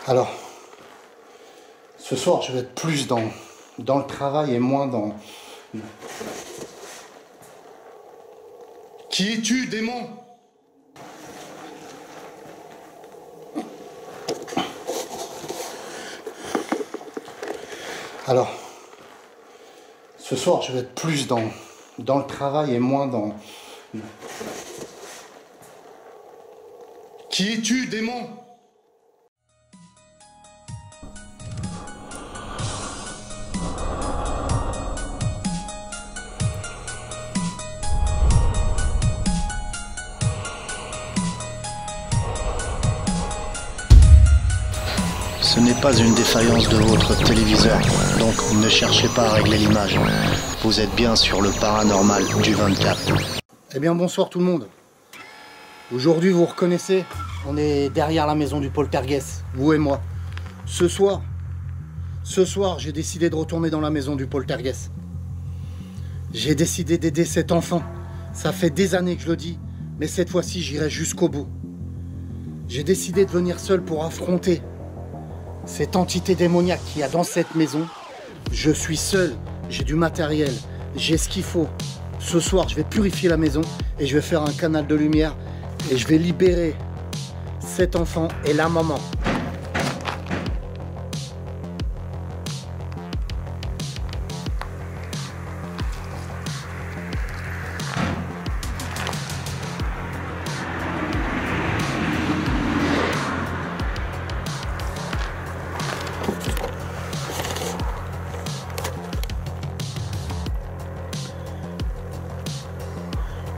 Alors, ce soir, je vais être plus dans le travail et moins dans... Qui es-tu, démon? Alors, ce soir, je vais être plus dans le travail et moins dans... Qui es-tu, démon? Ce n'est pas une défaillance de votre téléviseur, donc ne cherchez pas à régler l'image. Vous êtes bien sur le paranormal du 24. Eh bien bonsoir tout le monde. Aujourd'hui vous reconnaissez, on est derrière la maison du poltergeist, vous et moi. Ce soir j'ai décidé de retourner dans la maison du poltergeist. J'ai décidé d'aider cet enfant. Ça fait des années que je le dis, mais cette fois-ci j'irai jusqu'au bout. J'ai décidé de venir seul pour affronter cette entité démoniaque qu'il y a dans cette maison. Je suis seul, j'ai du matériel, j'ai ce qu'il faut. Ce soir, je vais purifier la maison et je vais faire un canal de lumière et je vais libérer cet enfant et la maman.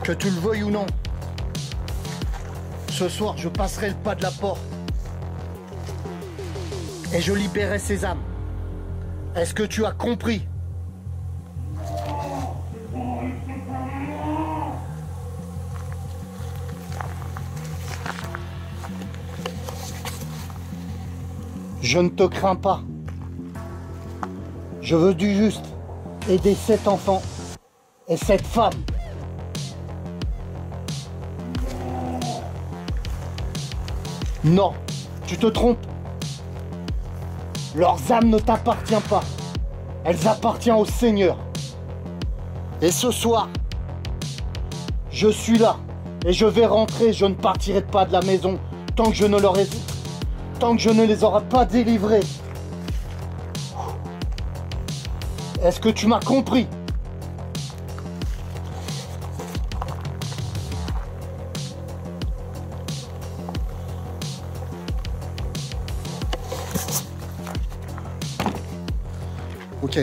Que tu le veuilles ou non, ce soir je passerai le pas de la porte et je libérerai ces âmes. Est-ce que tu as compris? Je ne te crains pas. Je veux du juste aider cet enfant et cette femme. Non, tu te trompes. Leurs âmes ne t'appartiennent pas. Elles appartiennent au Seigneur. Et ce soir, je suis là et je vais rentrer. Je ne partirai pas de la maison tant que je ne les aurai pas délivrés. Est-ce que tu m'as compris? Ok.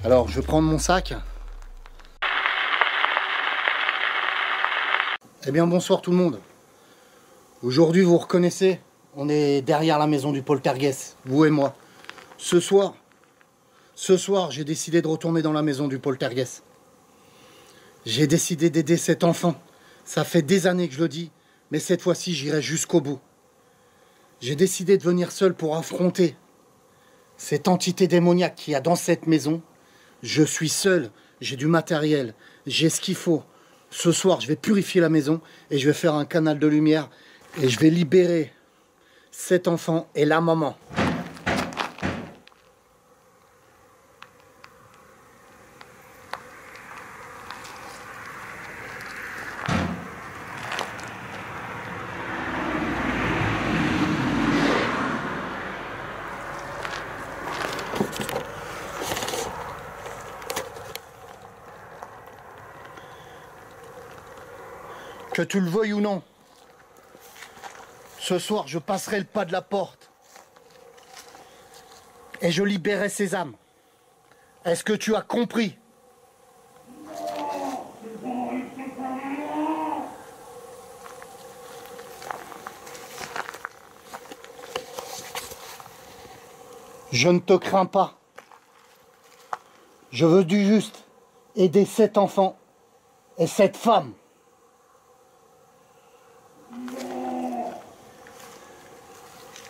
Alors, je vais prendre mon sac. Eh bien, bonsoir tout le monde. Aujourd'hui, vous reconnaissez, on est derrière la maison du poltergeist, vous et moi. Ce soir, j'ai décidé de retourner dans la maison du poltergeist. J'ai décidé d'aider cet enfant. Ça fait des années que je le dis, mais cette fois-ci, j'irai jusqu'au bout. J'ai décidé de venir seul pour affronter cette entité démoniaque qu'il y a dans cette maison. Je suis seul, j'ai du matériel, j'ai ce qu'il faut. Ce soir, je vais purifier la maison et je vais faire un canal de lumière et je vais libérer cet enfant et la maman. Que tu le veuilles ou non, ce soir je passerai le pas de la porte et je libérerai ces âmes. Est-ce que tu as compris? Je ne te crains pas. Je veux du juste aider cet enfant et cette femme.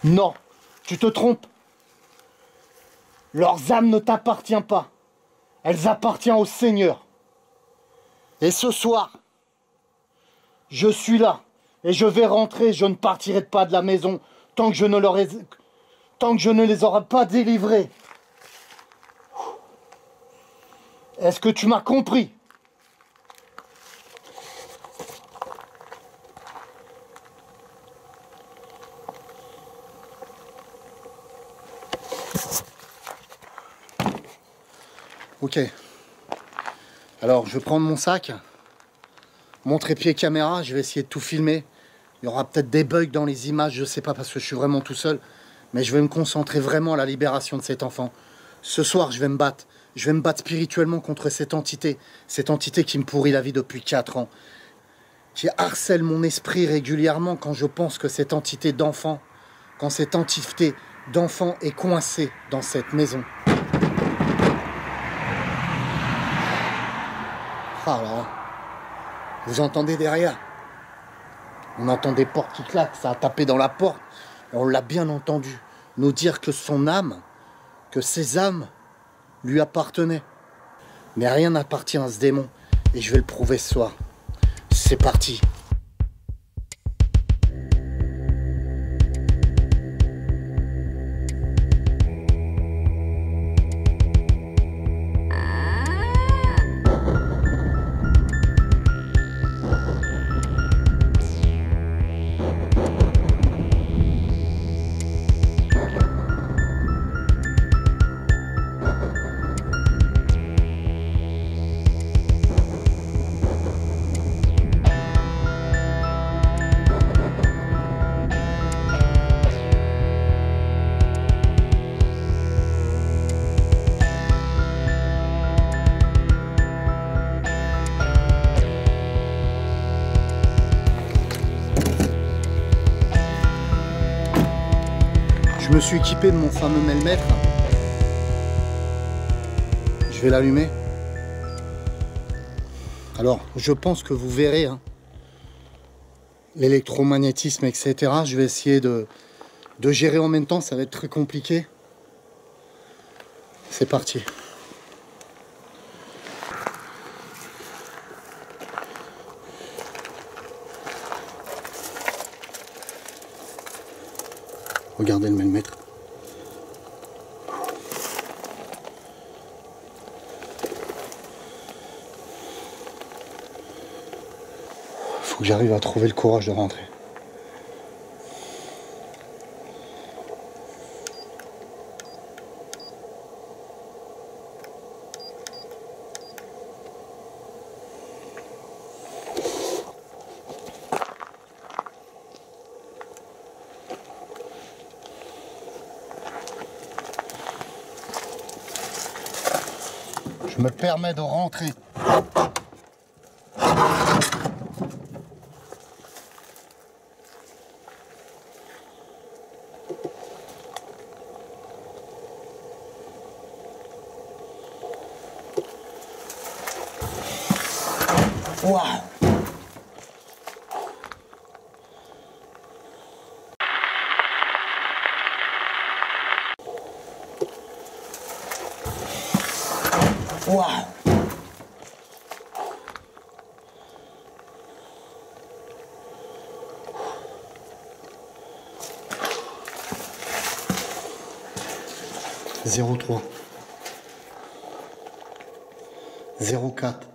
Non, tu te trompes. Leurs âmes ne t'appartiennent pas. Elles appartiennent au Seigneur. Et ce soir, je suis là et je vais rentrer. Je ne partirai pas de la maison tant que je ne les aurai pas délivrés. Est-ce que tu m'as compris? Ok. Alors, je vais prendre mon sac, mon trépied caméra, je vais essayer de tout filmer. Il y aura peut-être des bugs dans les images, je sais pas, parce que je suis vraiment tout seul. Mais je vais me concentrer vraiment à la libération de cet enfant. Ce soir, je vais me battre. Je vais me battre spirituellement contre cette entité qui me pourrit la vie depuis 4 ans, qui harcèle mon esprit régulièrement quand je pense que cette entité d'enfant, quand cette entité d'enfant est coincée dans cette maison. Ah là, vous entendez derrière? On entend des portes qui claquent, ça a tapé dans la porte. Et on l'a bien entendu nous dire que son âme, que ses âmes lui appartenaient. Mais rien n'appartient à ce démon. Et je vais le prouver ce soir. C'est parti. Je me suis équipé de mon fameux melmètre. Je vais l'allumer. Alors, je pense que vous verrez l'électromagnétisme, etc. Je vais essayer de gérer en même temps, ça va être très compliqué. C'est parti. Regardez le melmètre. Faut que j'arrive à trouver le courage de rentrer. Je me permets de rentrer. Waouh! Waouh! 03 04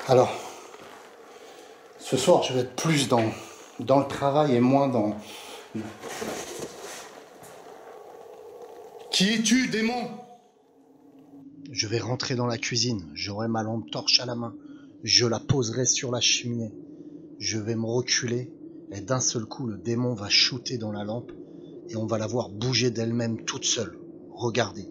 Alors, ce soir, je vais être plus dans le travail et moins dans... Qui es-tu, démon? Je vais rentrer dans la cuisine. J'aurai ma lampe torche à la main. je la poserai sur la cheminée. Je vais me reculer et d'un seul coup, le démon va shooter dans la lampe et on va la voir bouger d'elle-même toute seule. Regardez.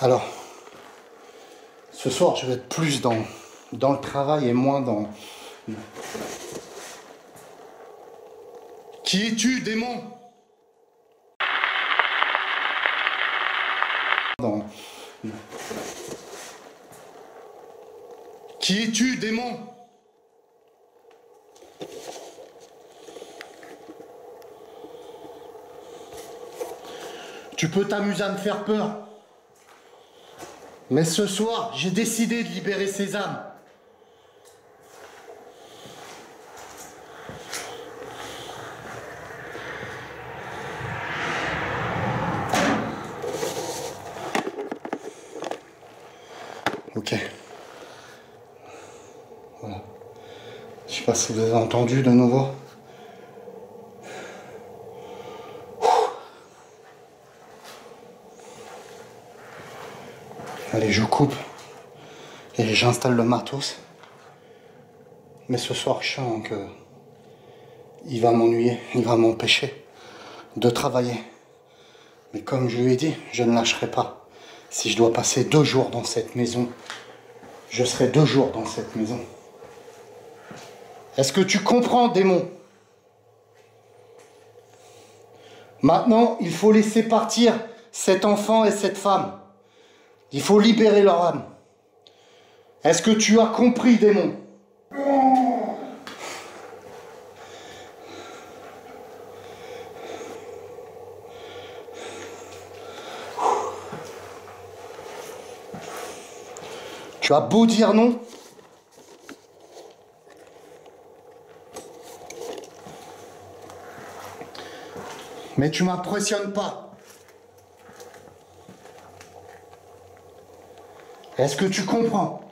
Alors, ce soir, je vais être plus dans le travail et moins dans... Qui es-tu, démon? Qui es-tu, démon? Tu peux t'amuser à me faire peur. Mais ce soir, j'ai décidé de libérer ces âmes. Ok. Voilà. Je sais pas si vous avez entendu de nouveau. Allez, je coupe et j'installe le matos. Mais ce soir, je sens que il va m'ennuyer, il va m'empêcher de travailler. Mais comme je lui ai dit, je ne lâcherai pas. Si je dois passer 2 jours dans cette maison, je serai 2 jours dans cette maison. Est-ce que tu comprends, démon? Maintenant, il faut laisser partir cet enfant et cette femme. Il faut libérer leur âme. Est-ce que tu as compris, démon? Tu as beau dire non, mais tu m'impressionnes pas. Est-ce que tu comprends?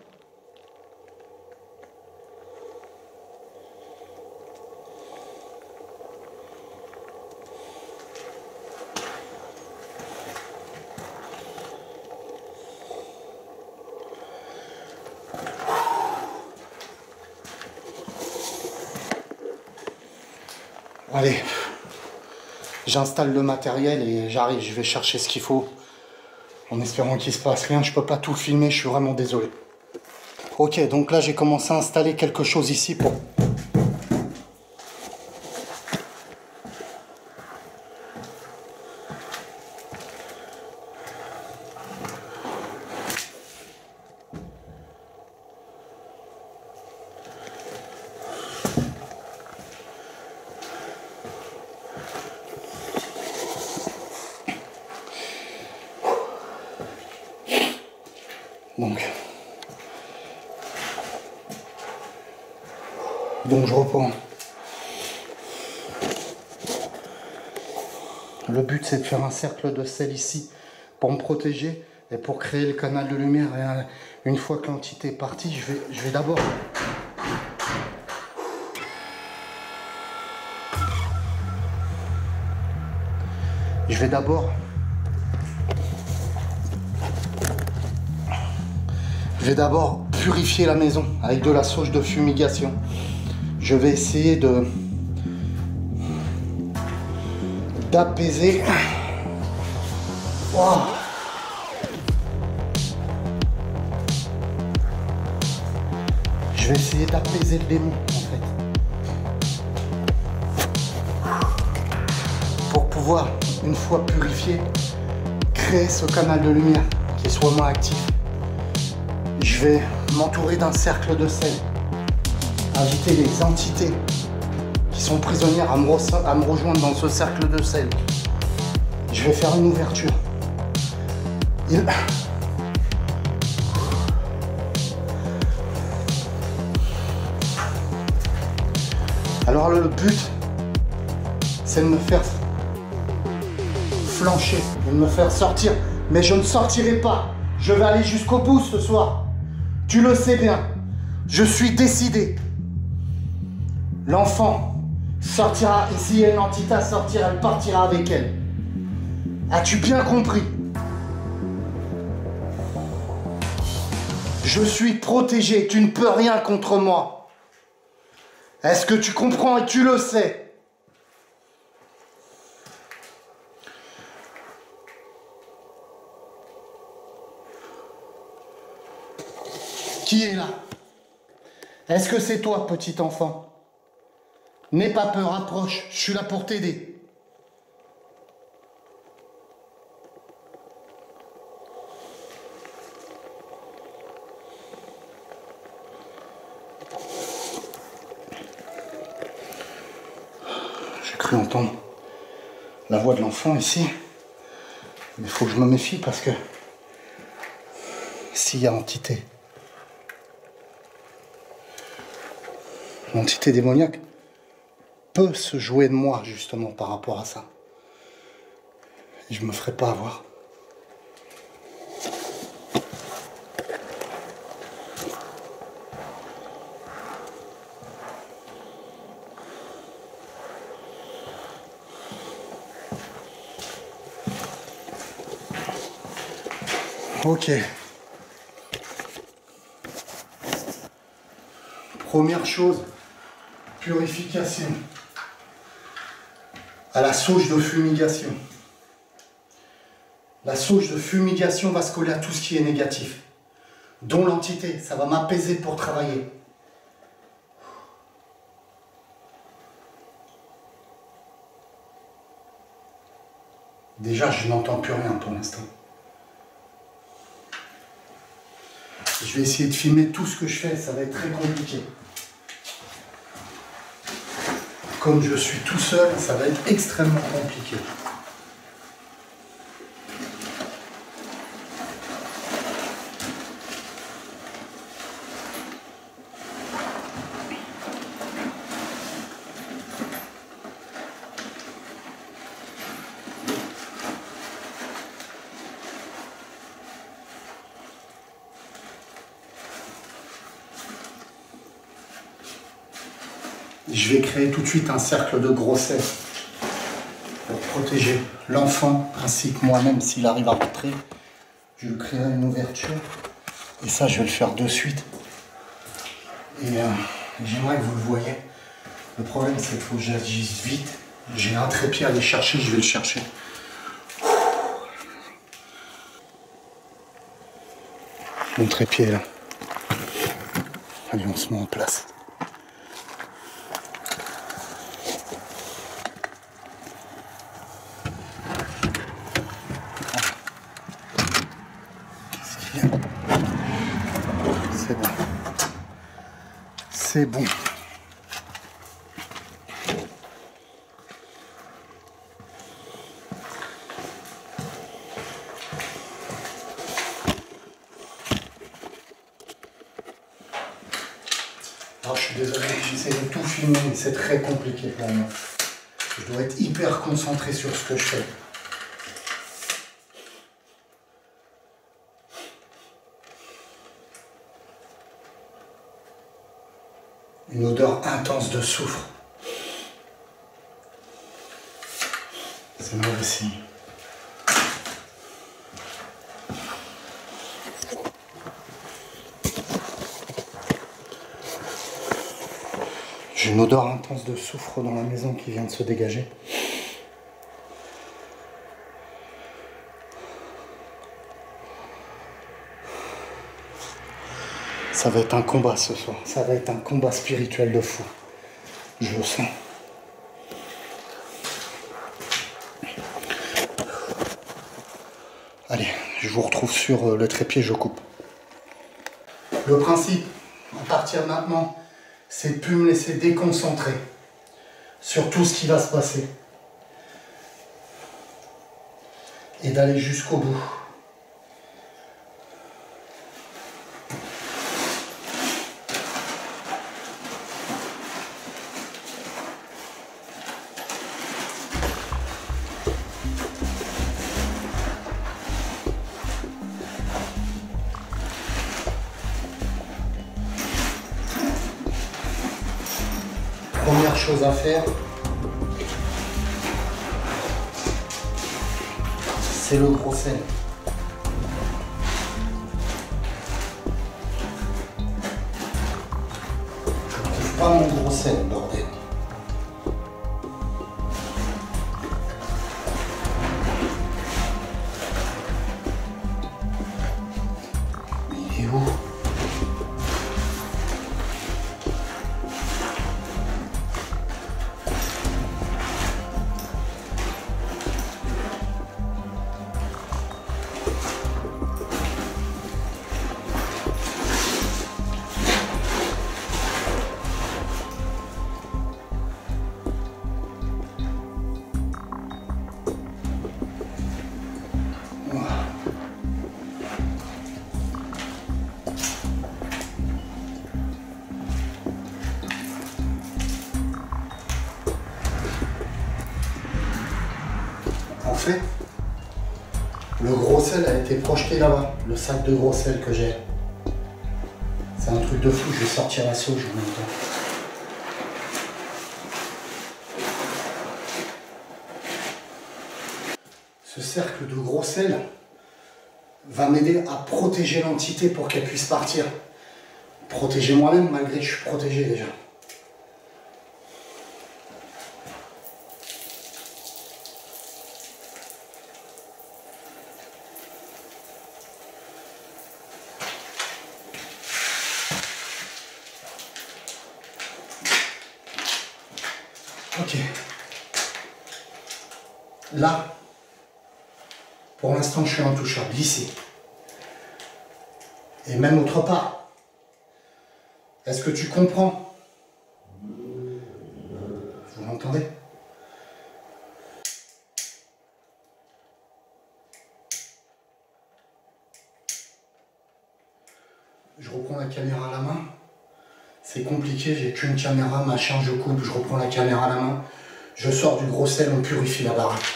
Allez, j'installe le matériel et j'arrive, je vais chercher ce qu'il faut. En espérant qu'il se passe rien, je peux pas tout filmer, je suis vraiment désolé. Ok, donc là j'ai commencé à installer quelque chose ici pour... Donc je reprends. Le but c'est de faire un cercle de sel ici pour me protéger et pour créer le canal de lumière. Et une fois que l'entité est partie, je vais d'abord... Je vais d'abord purifier la maison avec de la sauge de fumigation. Je vais essayer d'apaiser. Wow. Je vais essayer d'apaiser le démon en fait. Pour pouvoir, une fois purifié, créer ce canal de lumière qui soit moins actif. Je vais m'entourer d'un cercle de sel. Inviter les entités qui sont prisonnières à me rejoindre dans ce cercle de sel. Je vais faire une ouverture. Alors le but, c'est de me faire flancher, de me faire sortir Mais je ne sortirai pas. Je vais aller jusqu'au bout ce soir. Tu le sais bien. Je suis décidé. L'enfant sortira, et si une entité sortira, elle partira avec elle. As-tu bien compris? Je suis protégé, tu ne peux rien contre moi. Est-ce que tu comprends et tu le sais? Qui est là? Est-ce que c'est toi, petit enfant? N'aie pas peur, approche, je suis là pour t'aider. J'ai cru entendre la voix de l'enfant ici, mais il faut que je me méfie parce que s'il y a entité, l'entité démoniaque peut se jouer de moi justement par rapport à ça. Et je me ferai pas avoir. Ok. Première chose, purification. À la sauge de fumigation. La sauge de fumigation va se coller à tout ce qui est négatif, dont l'entité. Ça va m'apaiser pour travailler. Déjà, je n'entends plus rien pour l'instant. Je vais essayer de filmer tout ce que je fais, ça va être très compliqué. Comme je suis tout seul, ça va être extrêmement compliqué. Je vais créer tout de suite un cercle de grossesse pour protéger l'enfant ainsi que moi-même s'il arrive à rentrer. Je lui créerai une ouverture et ça je vais le faire de suite. Et j'aimerais que vous le voyez. Le problème c'est qu'il faut que j'agisse vite. J'ai un trépied à aller chercher, je vais le chercher. Mon trépied est là. Allez, on se met en place. C'est bon. C'est bon. Alors, je suis désolé, j'essaie de tout filmer, mais c'est très compliqué pour moi. Je dois être hyper concentré sur ce que je fais. Une odeur intense de soufre. C'est mauvais signe. J'ai une odeur intense de soufre dans la maison qui vient de se dégager. Ça va être un combat ce soir. Ça va être un combat spirituel de fou. Je le sens. Allez, je vous retrouve sur le trépied, je coupe. Le principe, à partir de maintenant, c'est de ne plus me laisser déconcentrer sur tout ce qui va se passer. Et d'aller jusqu'au bout. chose à faire, c'est le gros sel. Je ne trouve pas mon gros sel, bordel. Mais il est où? En fait, le gros sel a été projeté là-bas, le sac de gros sel que j'ai. C'est un truc de fou, je vais sortir la sauge en même temps. Ce cercle de gros sel va m'aider à protéger l'entité pour qu'elle puisse partir. Protéger moi-même malgré que je suis protégé déjà. Ok. Là, pour l'instant, je suis intouchable, ici. Et même autre part. Est-ce que tu comprends? Vous m'entendez? Je reprends la caméra à la main. C'est compliqué, j'ai qu'une caméra, machin, je coupe, je reprends la caméra à la main. Je sors du gros sel, on purifie la baraque.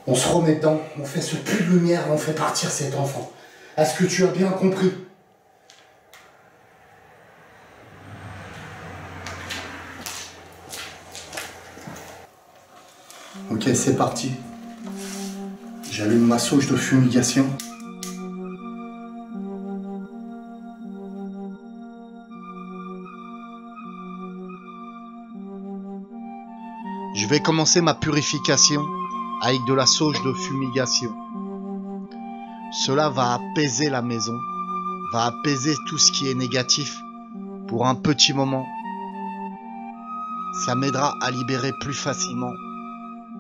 On se remet dedans, on fait ce puits de lumière, on fait partir cet enfant. Est-ce que tu as bien compris? Ok, c'est parti. J'allume ma sauge de fumigation. Je vais commencer ma purification avec de la sauge de fumigation. Cela va apaiser la maison, va apaiser tout ce qui est négatif pour un petit moment. Ça m'aidera à libérer plus facilement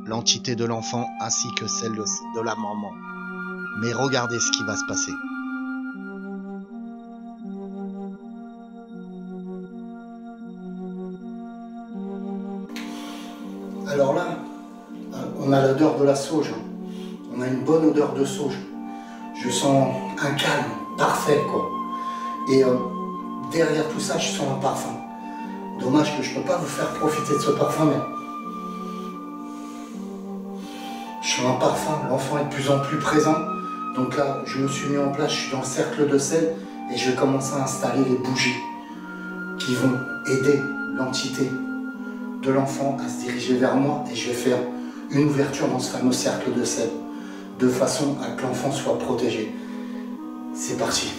l'entité de l'enfant ainsi que celle de la maman. Mais regardez ce qui va se passer. Alors là, on a l'odeur de la sauge. On a une bonne odeur de sauge. Je sens un calme parfait, quoi. Et derrière tout ça, je sens un parfum. Dommage que je ne peux pas vous faire profiter de ce parfum, mais je sens un parfum. L'enfant est de plus en plus présent. Donc là, je me suis mis en place, je suis dans le cercle de sel et je vais commencer à installer les bougies qui vont aider l'entité de l'enfant à se diriger vers moi et je vais faire une ouverture dans ce fameux cercle de sel de façon à que l'enfant soit protégé. C'est parti.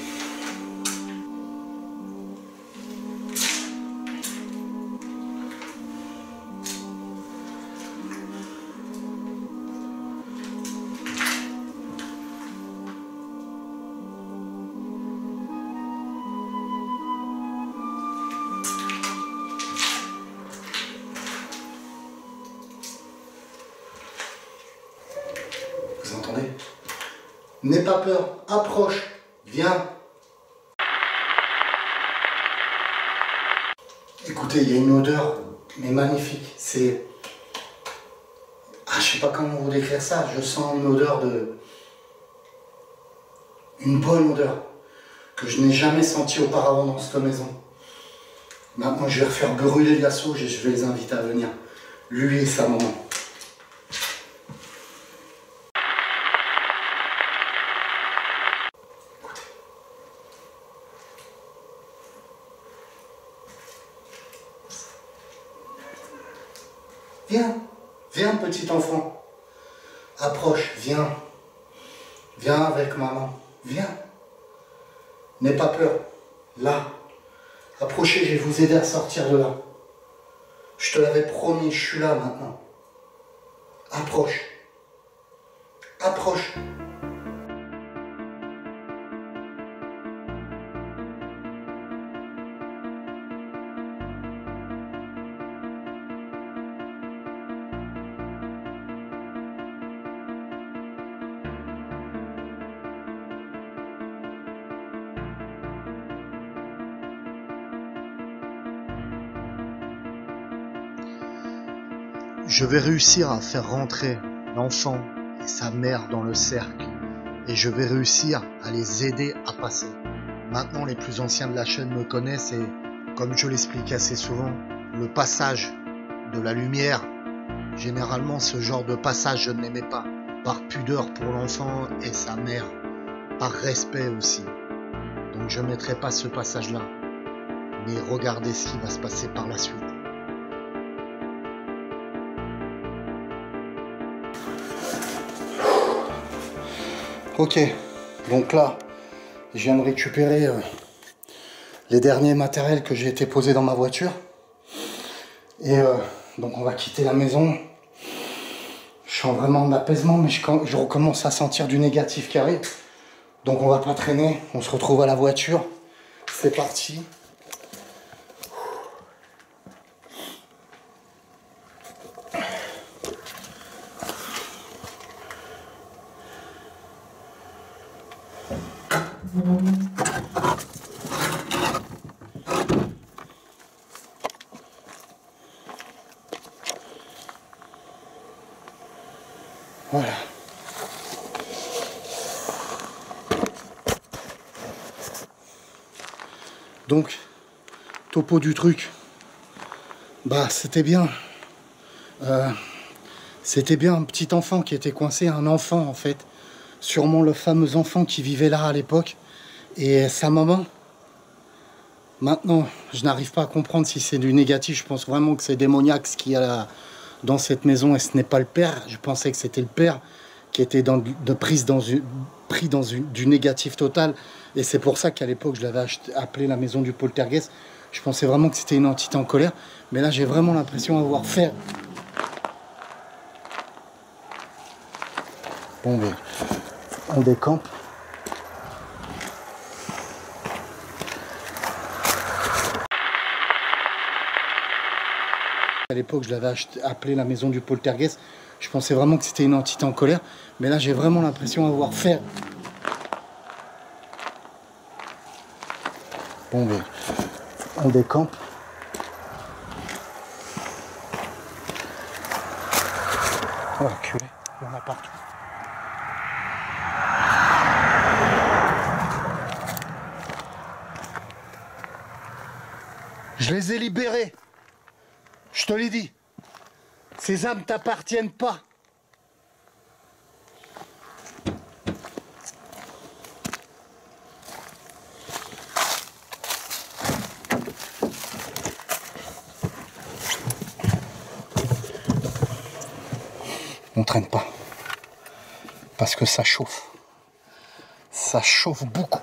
Vous entendez? N'aie pas peur, approche, viens. Écoutez, il y a une odeur, mais magnifique. C'est... Ah, je sais pas comment vous décrire ça. Je sens une odeur de... Une bonne odeur que je n'ai jamais sentie auparavant dans cette maison. Maintenant, je vais refaire brûler de la sauge et je vais les inviter à venir. Lui et sa maman. Viens, viens petit enfant. Approche, viens. Viens avec maman, viens. N'aie pas peur. Là, approchez, je vais vous aider à sortir de là. Je te l'avais promis, je suis là maintenant. Approche. Approche. Je vais réussir à faire rentrer l'enfant et sa mère dans le cercle et je vais réussir à les aider à passer. Maintenant, les plus anciens de la chaîne me connaissent et, comme je l'explique assez souvent, le passage de la lumière, généralement ce genre de passage je ne l'aimais pas, par pudeur pour l'enfant et sa mère, par respect aussi. Donc je ne mettrai pas ce passage-là, mais regardez ce qui va se passer par la suite. Ok, donc là, je viens de récupérer les derniers matériels que j'ai été posés dans ma voiture. Et donc on va quitter la maison. Je sens vraiment de l'apaisement, mais je recommence à sentir du négatif qui arrive. Donc on va pas traîner, on se retrouve à la voiture. C'est parti. Voilà. Donc, topo du truc. Bah, c'était bien. C'était bien un petit enfant qui était coincé, un enfant en fait. Sûrement le fameux enfant qui vivait là à l'époque. Et sa maman. Maintenant, je n'arrive pas à comprendre si c'est du négatif. Je pense vraiment que c'est démoniaque ce qu'il y a dans cette maison et ce n'est pas le père. Je pensais que c'était le père qui était pris dans du négatif total. Et c'est pour ça qu'à l'époque, je l'avais appelé la maison du poltergeist. Je pensais vraiment que c'était une entité en colère. Mais là, j'ai vraiment l'impression d'avoir fait... Bon, mais on décampe. À l'époque, je l'avais appelé la maison du poltergeist. Je pensais vraiment que c'était une entité en colère. Mais là, j'ai vraiment l'impression d'avoir fait... Bon, mais on décampe. Oh, culé, il y en a partout. Je les ai libérés. Je te l'ai dit. Ces âmes t'appartiennent pas. On traîne pas. Parce que ça chauffe. Ça chauffe beaucoup.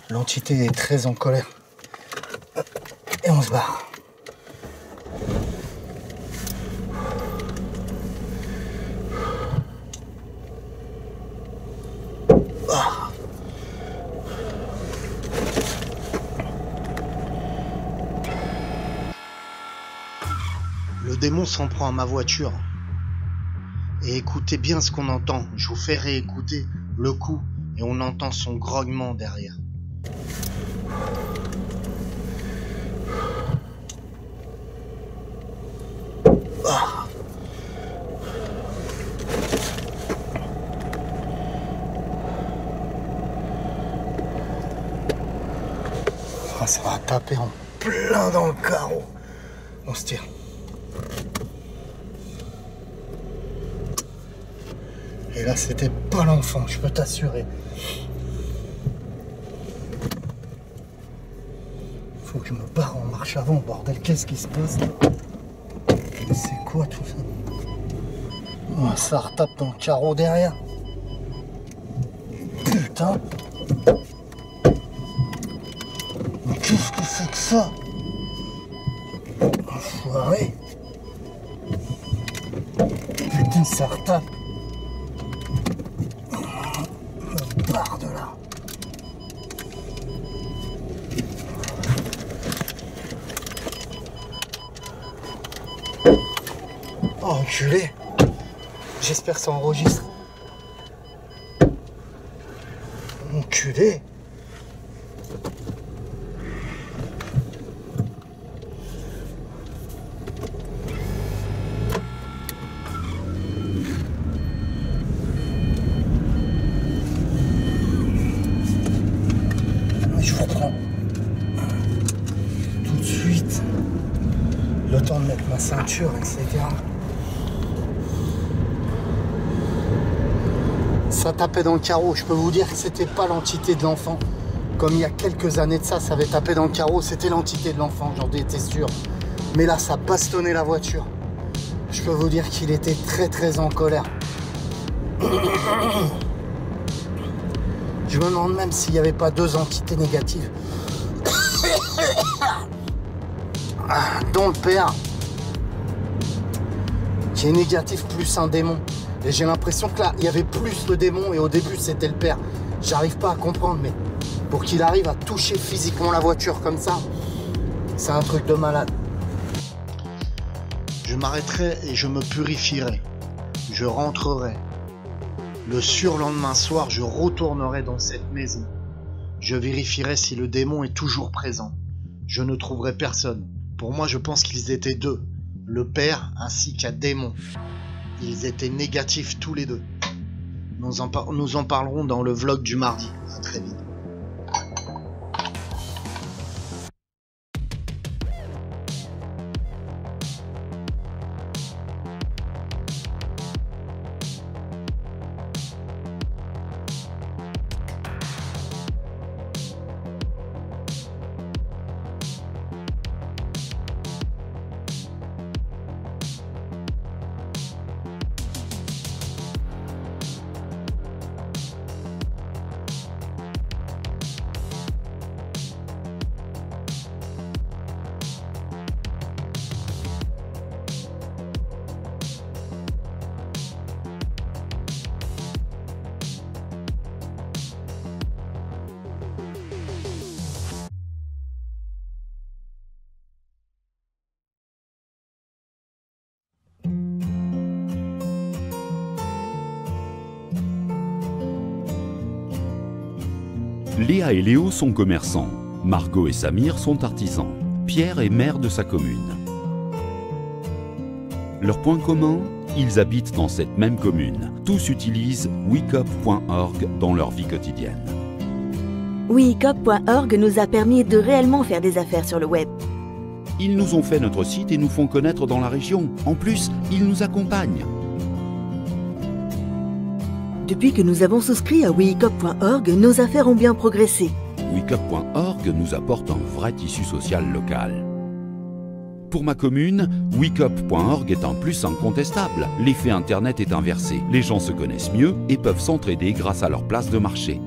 L'entité est très en colère. Et on se barre. Le démon s'en prend à ma voiture. Et écoutez bien ce qu'on entend. Je vous fais réécouter le coup et on entend son grognement derrière. Ah, ça va taper en plein dans le carreau. On se tire. Et là, c'était pas l'enfant, je peux t'assurer. Faut que je me barre en marche avant, bordel. Qu'est-ce qui se passe? Mais c'est quoi tout ça? Oh, ça retape dans le carreau derrière. Putain. Mais qu'est-ce que c'est que ça? Enfoiré. Putain, ça retape. Me barre de là. Oh, enculé. J'espère que ça enregistre. Enculé. Je vous reprends. Tout de suite. Le temps de mettre ma ceinture, etc. Ça tapait dans le carreau. Je peux vous dire que c'était pas l'entité de l'enfant. Comme il y a quelques années de ça, ça avait tapé dans le carreau. C'était l'entité de l'enfant, j'en étais sûr. Mais là, ça bastonnait la voiture. Je peux vous dire qu'il était très très en colère. Je me demande même s'il n'y avait pas deux entités négatives. Dont le père, qui est négatif plus un démon. Et j'ai l'impression que là, il y avait plus de démons et au début, c'était le père. J'arrive pas à comprendre, mais pour qu'il arrive à toucher physiquement la voiture comme ça, c'est un truc de malade. Je m'arrêterai et je me purifierai. Je rentrerai. Le surlendemain soir, je retournerai dans cette maison. Je vérifierai si le démon est toujours présent. Je ne trouverai personne. Pour moi, je pense qu'ils étaient deux, le père ainsi qu'un démon. Ils étaient négatifs tous les deux. Nous en parlerons dans le vlog du mardi. À très vite. Léa et Léo sont commerçants. Margot et Samir sont artisans. Pierre est maire de sa commune. Leur point commun, ils habitent dans cette même commune. Tous utilisent wecop.org dans leur vie quotidienne. wecop.org nous a permis de réellement faire des affaires sur le web. Ils nous ont fait notre site et nous font connaître dans la région. En plus, ils nous accompagnent. Depuis que nous avons souscrit à wecop.org, nos affaires ont bien progressé. wecop.org nous apporte un vrai tissu social local. Pour ma commune, wecop.org est un plus incontestable. L'effet Internet est inversé. Les gens se connaissent mieux et peuvent s'entraider grâce à leur place de marché.